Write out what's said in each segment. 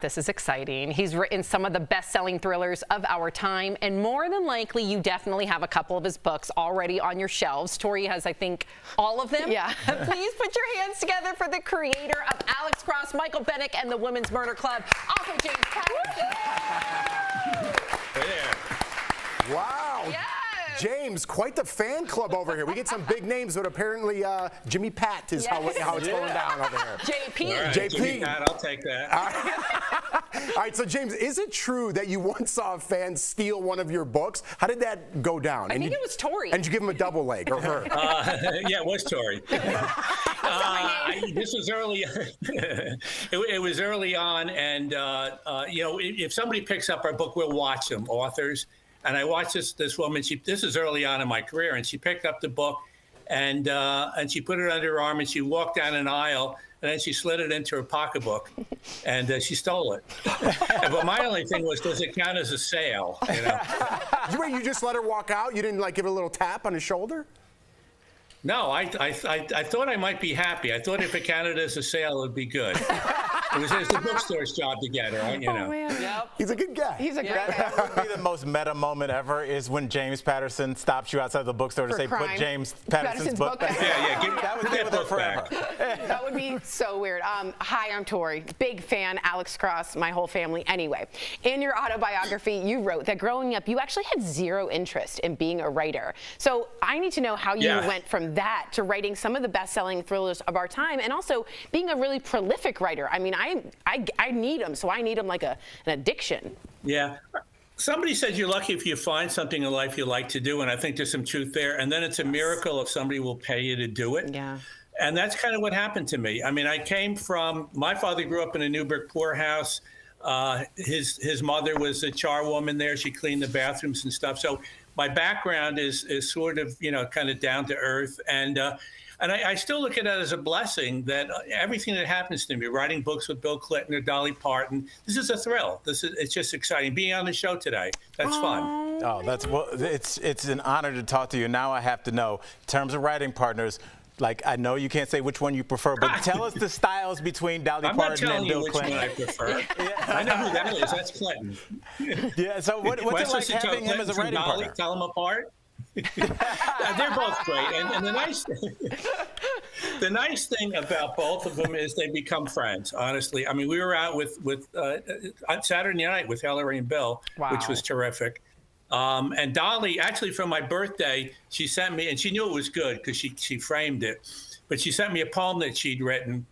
This is exciting. He's written some of the best-selling thrillers of our time, and more than likely, you definitely have a couple of his books already on your shelves. Tori has, I think, all of them. Yeah. Please put your hands together for the creator of Alex Cross, Michael Bennick, and the Women's Murder Club, author James Patterson. Hey there. Wow. Yes. James, quite the fan club over here. We get some big names, but apparently Jimmy Pat is how it's going down over here. JP. All right, JP. Jimmy Pat, I'll take that. All right, so James, is it true that you once saw a fan steal one of your books? How did that go down? I think it was Tori. And did you give him a double leg, or her? Yeah, it was Tori. This was early. It was early on, and you know, if somebody picks up our book, we'll watch them, authors. And I watched this woman. This is early on in my career, and she picked up the book, and she put it under her arm, and she walked down an aisle, and then she slid it into her pocketbook, and she stole it. But my only thing was, does it count as a sale? You know? You just let her walk out? You didn't like give her a little tap on his shoulder? No, I thought I might be happy. I thought if it counted as a sale, it would be good. It was the bookstore's job to get her, you know. Oh, man. Yep. He's a good guy. He's a great guy. That would be the most meta moment ever is when James Patterson stops you outside the bookstore to For say, crime. put James Patterson's book back. Yeah, give That would that be with her book forever. back. That would be so weird. Hi, I'm Tori. Big fan, Alex Cross, my whole family. Anyway, in your autobiography, you wrote that growing up, you actually had zero interest in being a writer. So I need to know how you went from that to writing some of the best-selling thrillers of our time, and also being a really prolific writer. I mean, I need them, so I need them like an addiction. Yeah. Somebody said you're lucky if you find something in life you like to do, and I think there's some truth there. And then it's a miracle if somebody will pay you to do it. Yeah. And that's kind of what happened to me. I mean, my father grew up in a Newburgh poorhouse. His mother was a charwoman there. She cleaned the bathrooms and stuff. So my background is sort of, you know, kind of down to earth. And I still look at it as a blessing that everything that happens to me, writing books with Bill Clinton or Dolly Parton, this is a thrill. It's just exciting. Being on the show today, that's fun. Oh, it's an honor to talk to you. Now I have to know, in terms of writing partners, like, I know you can't say which one you prefer, but tell us the styles between Dolly Parton and Bill Clinton. I'm not telling you which one I prefer. I know who that is. That's Clinton. Yeah, so what's it like having him as a writing partner? Tell them apart. They're both great, and the nice thing about both of them is they become friends. Honestly, I mean, we were out with on Saturday night with Hillary and Bill, which was terrific. And Dolly, actually, for my birthday, she sent me, and she knew it was good because she framed it, but she sent me a poem that she'd written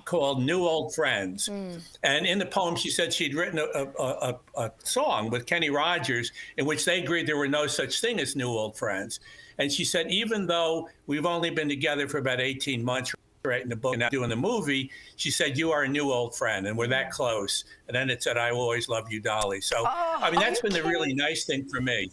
called New Old Friends. And in the poem, she said she'd written a song with Kenny Rogers in which they agreed there were no such thing as new old friends. And she said, even though we've only been together for about 18 months, writing the book and now doing the movie, she said, you are a new old friend, and we're that close. And then it said, I will always love you, Dolly. So, I mean, that's been the really nice thing for me.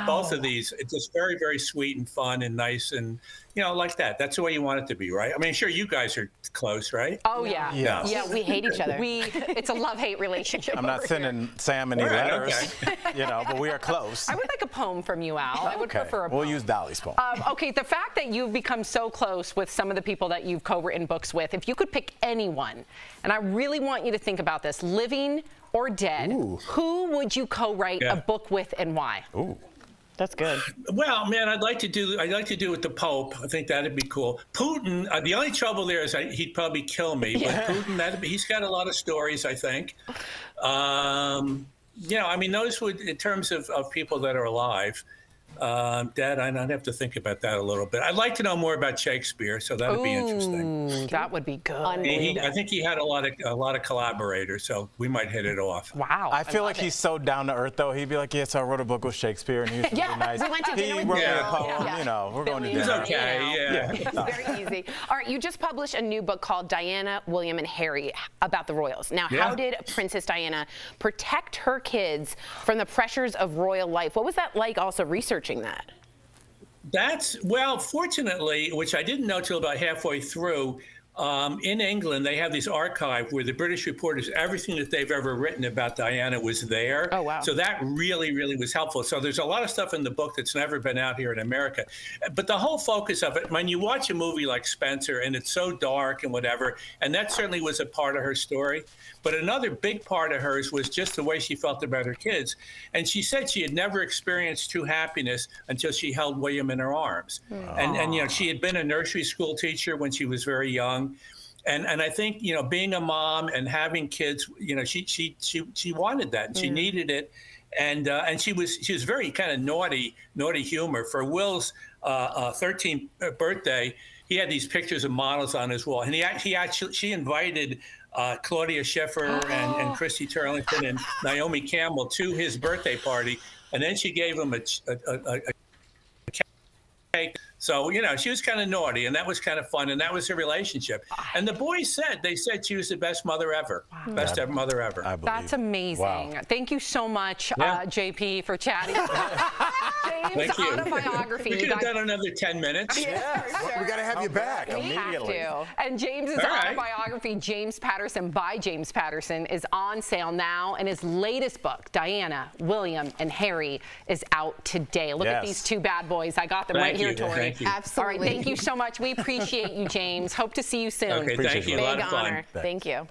Both of these, it's just very, very sweet and fun and nice and, you know, like that. That's the way you want it to be, right? I mean, sure, you guys are close, right? Oh, yeah. Yeah, we hate each other. It's a love-hate relationship. I'm not sending Sam any letters, you know, but we are close. I would like a poem from you, Al. I would prefer a poem. We'll use Dolly's poem. Okay, the fact that you've become so close with some of the people that you've co-written books with, if you could pick anyone, and I really want you to think about this, living or dead, who would you co-write a book with and why? Ooh. That's good. Well, man, I'd like to do it with the Pope. I think that'd be cool. Putin, the only trouble there is he'd probably kill me. But Putin, he's got a lot of stories, I think. You know, I mean, those would, in terms of people that are alive, dead, I'd have to think about that a little bit. I'd like to know more about Shakespeare, so that would be interesting. That would be good. I think he had a lot of collaborators, so we might hit it off. Wow. I feel like he's so down to earth, though. He'd be like, yes, I wrote a book with Shakespeare, and he was really nice. We went to dinner with He wrote him. a poem, you know, we're going to He's dinner. okay, It's very easy. All right, you just published a new book called Diana, William, and Harry about the royals. Now, how did Princess Diana protect her kids from the pressures of royal life? What was that like also researching that? Well, fortunately, which I didn't know till about halfway through, in England, they have these archives where the British reporters, everything that they've ever written about Diana was there. Oh, wow. So that really, really was helpful. So there's a lot of stuff in the book that's never been out here in America. But the whole focus of it, when you watch a movie like Spencer, and it's so dark and whatever, and that certainly was a part of her story. But another big part of hers was just the way she felt about her kids. And she said she had never experienced true happiness until she held William in her arms. And you know, she had been a nursery school teacher when she was very young. And I think, you know, being a mom and having kids, you know, she wanted that and she needed it. And she was very kind of naughty humor. For Will's 13th birthday, he had these pictures of models on his wall. And she invited Claudia Schiffer and Christy Turlington and Naomi Campbell to his birthday party. And then she gave him a cake. So, you know, she was kind of naughty, and that was kind of fun, and that was her relationship. And the boys said she was the best mother ever. Wow. Best ever mother ever. I believe. That's amazing. Wow. Thank you so much, JP, for chatting. James' Thank you. autobiography. We could have done another 10 minutes. Yeah, we got to have you back. We have to. And James's autobiography, James Patterson by James Patterson, is on sale now, and his latest book, Diana, William, and Harry, is out today. Look at these two bad boys. I got them right here, Tori. Absolutely. All right, thank you so much. We appreciate you, James. Hope to see you soon. Okay, thank you. A lot of fun. Big honor. Thank you.